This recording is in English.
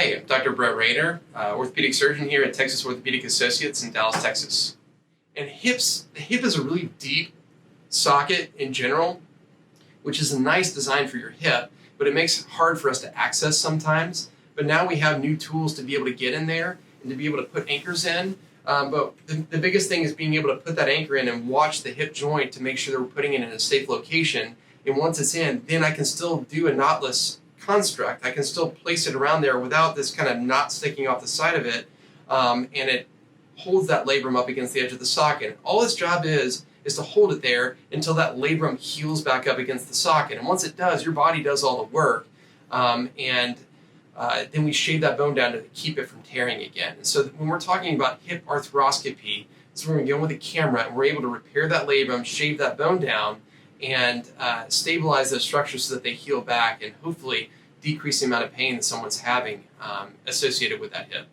Hey, I'm Dr. Brett Raynor, orthopedic surgeon here at Texas Orthopedic Associates in Dallas, Texas. And the hip is a really deep socket in general, which is a nice design for your hip, but it makes it hard for us to access sometimes. But now we have new tools to be able to get in there and to be able to put anchors in. But the biggest thing is being able to put that anchor in and watch the hip joint to make sure that we're putting it in a safe location. And once it's in, then I can still do a knotless construct. I can still place it around there without this kind of knot sticking off the side of it, and it holds that labrum up against the edge of the socket. All its job is to hold it there until that labrum heals back up against the socket. And once it does, your body does all the work, and then we shave that bone down to keep it from tearing again. And so when we're talking about hip arthroscopy, it's where we go with a camera and we're able to repair that labrum, shave that bone down, and stabilize those structures so that they heal back and hopefully decrease the amount of pain that someone's having associated with that hip.